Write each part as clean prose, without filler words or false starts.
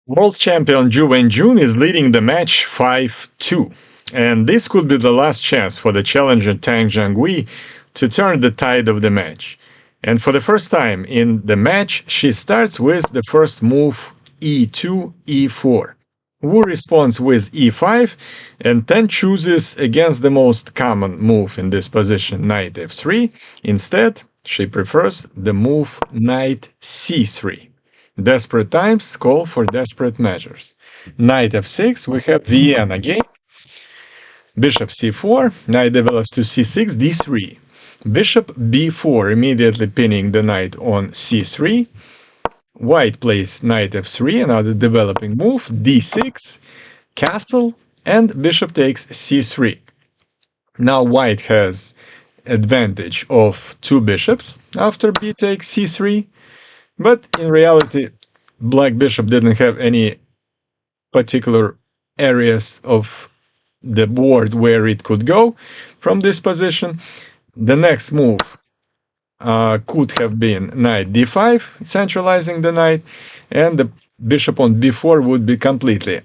World champion Zhu Wenjun is leading the match 5-2, and this could be the last chance for the challenger Tang Zhangui to turn the tide of the match. And for the first time in the match, she starts with the first move e2, e4. Wu responds with e5 and then chooses against the most common move in this position, knight f3. Instead, she prefers the move knight c3. Desperate times call for desperate measures. Knight f6, we have Vienna again. Bishop c4, knight develops to c6, d3. Bishop b4, immediately pinning the knight on c3. White plays knight f3, another developing move, d6, castle, and bishop takes c3. Now white has advantage of two bishops after b takes c3, but in reality, black bishop didn't have any particular areas of the board where it could go from this position. The next move could have been knight d5, centralizing the knight, and the bishop on b4 would be completely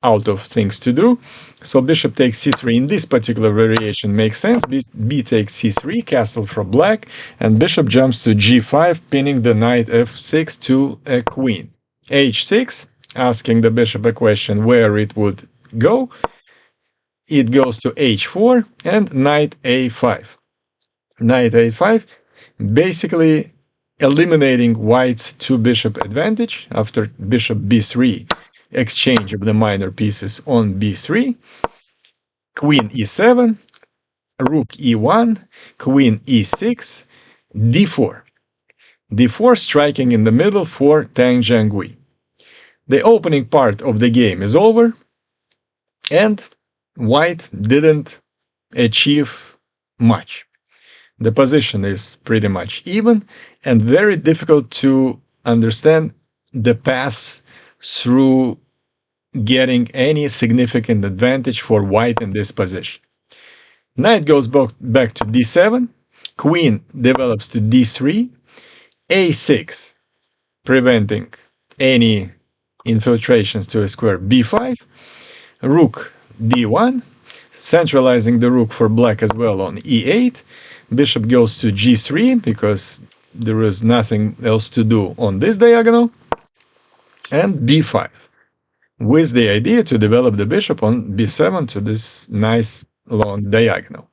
out of things to do. So bishop takes c3 in this particular variation makes sense. B takes c3, castle for black, and bishop jumps to g5, pinning the knight f6 to a queen. h6, asking the bishop a question where it would go. It goes to h4 and knight a5. Knight a5, basically eliminating white's two bishop advantage after bishop b3, exchange of the minor pieces on b3, queen e7, rook e1, queen e6, d4. d4 striking in the middle for Tang Zhangui. The opening part of the game is over, and white didn't achieve much. The position is pretty much even and very difficult to understand the paths through getting any significant advantage for white in this position. Knight goes back to d7, queen develops to d3, a6, preventing any infiltrations to a square, b5, rook d1, centralizing the rook for black as well on e8, bishop goes to g3 because there is nothing else to do on this diagonal, and b5, with the idea to develop the bishop on b7 to this nice long diagonal.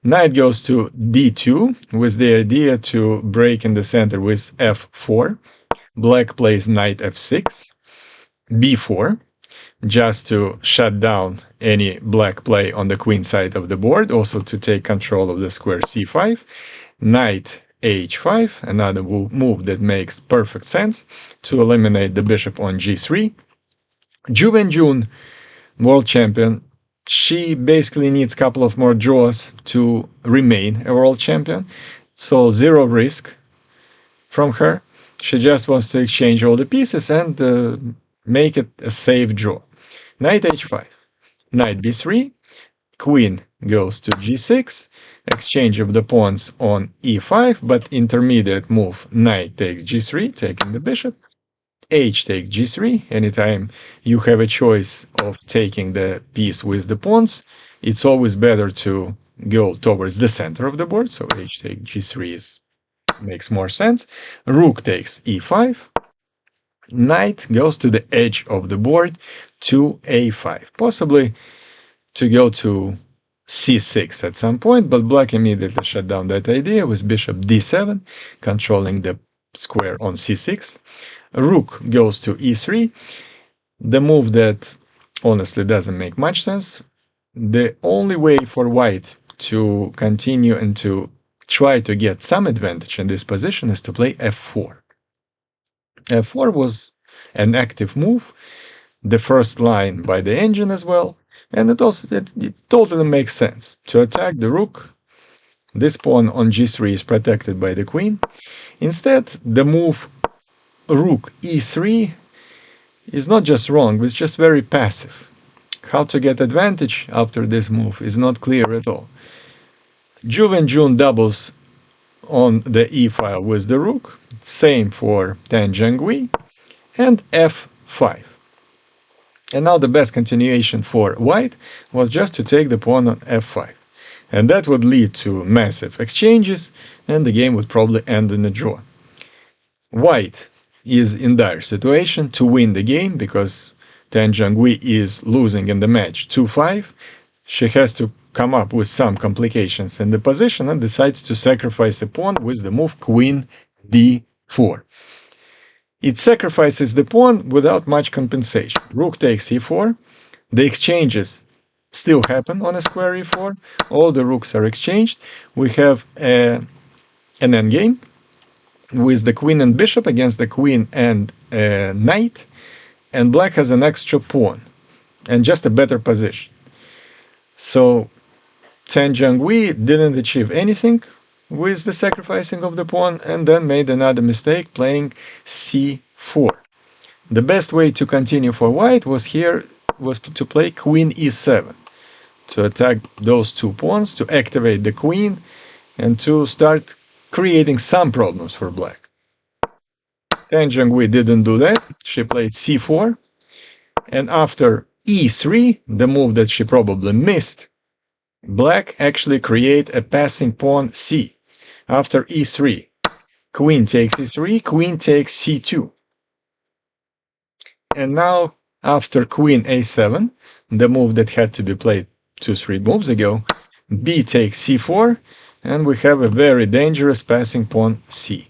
Knight goes to d2 with the idea to break in the center with f4. Black plays knight f6, b4, just to shut down any black play on the queen side of the board, also to take control of the square c5, knight h5, another move that makes perfect sense to eliminate the bishop on g3. Zhu Wenjun, world champion, she basically needs a couple of more draws to remain a world champion, so zero risk from her. She just wants to exchange all the pieces and make it a safe draw. Knight h5, knight b3, queen goes to g6, exchange of the pawns on e5, but intermediate move, knight takes g3, taking the bishop, h takes g3. Anytime you have a choice of taking the piece with the pawns, it's always better to go towards the center of the board, so h takes g3 makes more sense. Rook takes e5, knight goes to the edge of the board to a5, possibly to go to c6 at some point, but black immediately shut down that idea with bishop d7, controlling the square on c6. Rook goes to e3, the move that honestly doesn't make much sense. The only way for white to continue and to try to get some advantage in this position is to play f4. f4 was an active move, the first line by the engine as well, and it totally makes sense to attack the rook. This pawn on g3 is protected by the queen. Instead, the move rook e3 is not just wrong, it's just very passive. How to get advantage after this move is not clear at all. Zhu Wenjun doubles on the e-file with the rook, same for Tang Zhangui, and f5. And now the best continuation for white was just to take the pawn on f5. And that would lead to massive exchanges, and the game would probably end in a draw. White is in dire situation to win the game because Tan Zhangui is losing in the match 2-5. She has to come up with some complications in the position and decides to sacrifice a pawn with the move queen d4. It sacrifices the pawn without much compensation. Rook takes e4. The exchanges still happen on a square e4. All the rooks are exchanged. We have an endgame with the queen and bishop against the queen and knight. And black has an extra pawn and just a better position. So Tan Zhangui didn't achieve anything with the sacrificing of the pawn and then made another mistake playing c4. The best way to continue for white was to play queen e7 to attack those two pawns, to activate the queen, and to start creating some problems for black. Tan Zhangui didn't do that. She played c4, and after e3, the move that she probably missed, black actually create a passing pawn c. After e3, queen takes e3, queen takes c2. And now, after queen a7, the move that had to be played 2-3 moves ago, b takes c4, and we have a very dangerous passing pawn c.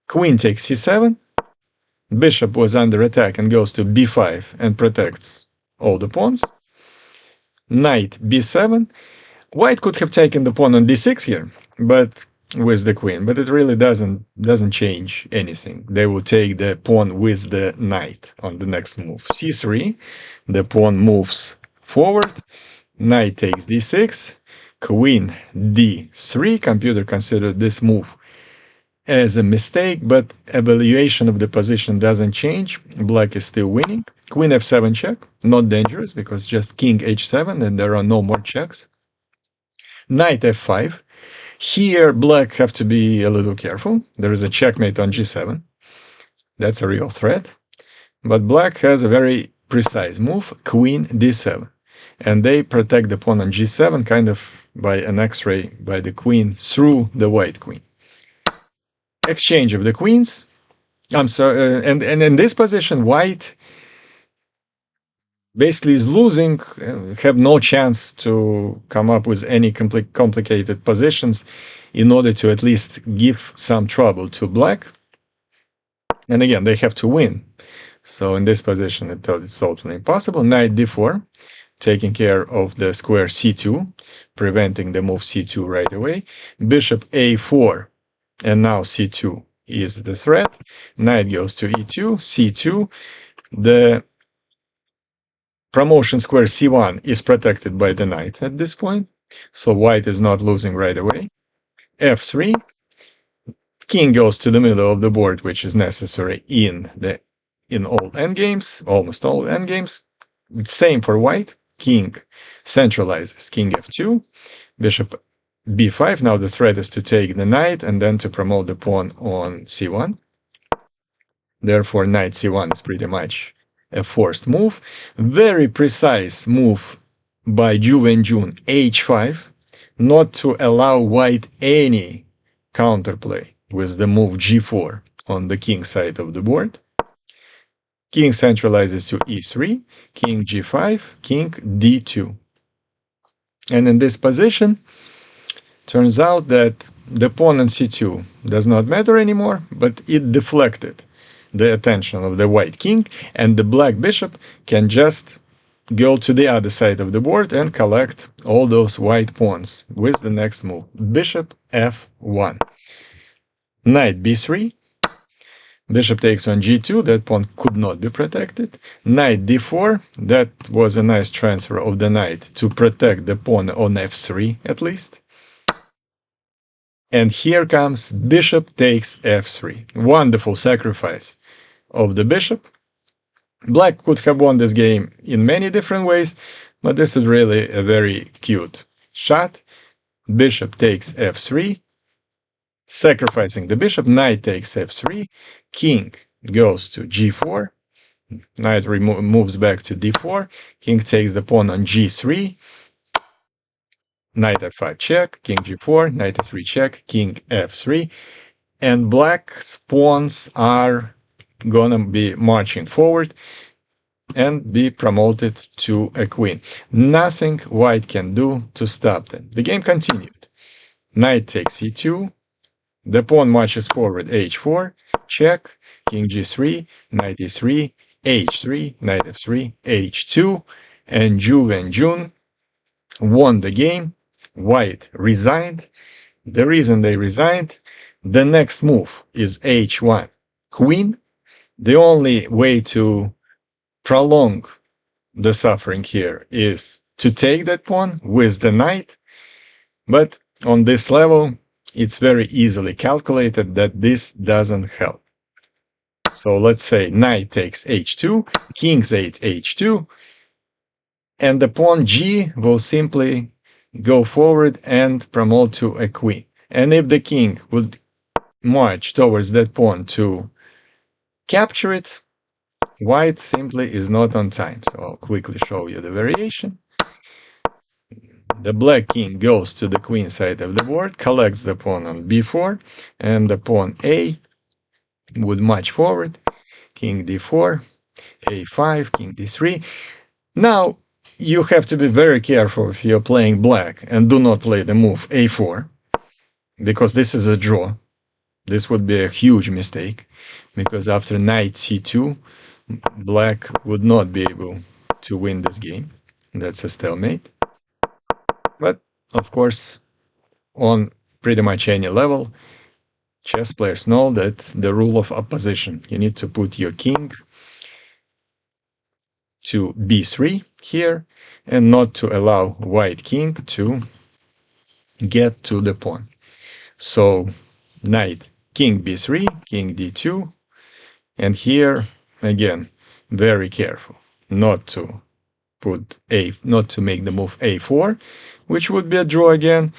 Queen takes c7, bishop was under attack and goes to b5 and protects all the pawns. Knight b7. White could have taken the pawn on d6 here, but with the queen, but it really doesn't change anything. They will take the pawn with the knight on the next move. c3, the pawn moves forward, knight takes d6, queen d3. Computer considered this move as a mistake, but evaluation of the position doesn't change. Black is still winning. Queen f7 check, not dangerous because just king h7 and there are no more checks. Knight f5. Here, black have to be a little careful. There is a checkmate on g7. That's a real threat. But black has a very precise move, queen d7. And they protect the pawn on g7 kind of by an x-ray by the queen through the white queen. Exchange of the queens. I'm sorry, and in this position, white basically is losing, have no chance to come up with any complicated positions in order to at least give some trouble to black. And again, they have to win. So in this position, it's totally impossible. Knight d4, taking care of the square c2, preventing the move c2 right away. Bishop a4, and now c2 is the threat. Knight goes to e2, c2. The promotion square c1 is protected by the knight at this point, so white is not losing right away. f3, king goes to the middle of the board, which is necessary in all endgames, almost all endgames. Same for white. King centralizes, king f2, bishop b5. Now the threat is to take the knight and then to promote the pawn on c1. Therefore, knight c1 is pretty much a forced move. Very precise move by Zhu Wenjun, h5, not to allow white any counterplay with the move g4 on the king side of the board. King centralizes to e3, king g5, king d2. And in this position, turns out that the pawn on c2 does not matter anymore, but it deflected the attention of the white king, and the black bishop can just go to the other side of the board and collect all those white pawns with the next move. Bishop f1. Knight b3. Bishop takes on g2. That pawn could not be protected. Knight d4. That was a nice transfer of the knight to protect the pawn on f3 at least. And here comes bishop takes f3. Wonderful sacrifice of the bishop. Black could have won this game in many different ways, but this is really a very cute shot. Bishop takes f3, sacrificing the bishop. Knight takes f3, king goes to g4, Knight moves back to d4. King takes the pawn on g3. Knight f5 check, king g4, knight e3 check, king f3. And black's pawns are gonna be marching forward and be promoted to a queen. Nothing white can do to stop them. The game continued. Knight takes e2. The pawn marches forward h4, check, king g3, knight e3, h3, knight f3, h2, and Zhu Wenjun won the game. White resigned. The reason they resigned, the next move is h1, queen. The only way to prolong the suffering here is to take that pawn with the knight, but on this level, it's very easily calculated that this doesn't help. So let's say knight takes h2, king takes h2, and the pawn g will simply go forward and promote to a queen. And if the king would march towards that pawn to capture it, white simply is not on time. So I'll quickly show you the variation. The black king goes to the queen side of the board, collects the pawn on b4, and the pawn a would march forward, king d4, a5, king d3. Now, you have to be very careful if you're playing black and do not play the move a4, because this is a draw. This would be a huge mistake, because after knight c2, black would not be able to win this game. That's a stalemate. But, of course, on pretty much any level, chess players know that the rule of opposition. You need to put your king to b3 here and not to allow white king to get to the pawn. So knight, king b3, king d2, and here again, very careful not to make the move a4, which would be a draw again.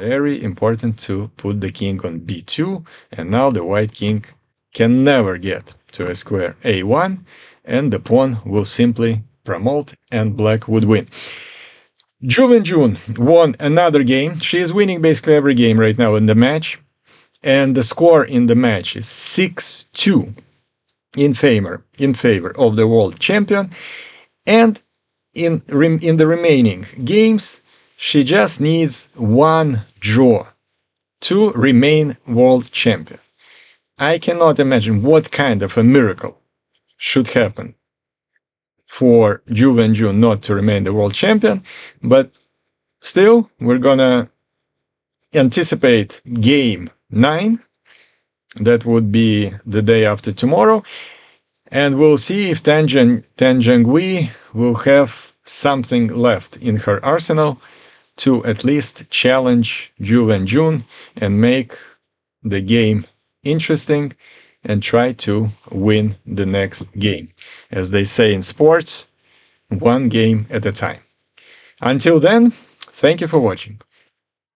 Very important to put the king on b2, and now the white king can never get to a square a1, and the pawn will simply promote and black would win. Zhu Wenjun won another game. She is winning basically every game right now in the match, and the score in the match is 6-2 in favor of the world champion. And in the remaining games, she just needs one draw to remain world champion. I cannot imagine what kind of a miracle should happen for Zhu Wenjun not to remain the world champion, but still, we're gonna anticipate game 9. That would be the day after tomorrow. And we'll see if Tan Zhenghui will have something left in her arsenal to at least challenge Zhu Wenjun and make the game interesting and try to win the next game. As they say in sports, one game at a time. Until then, thank you for watching.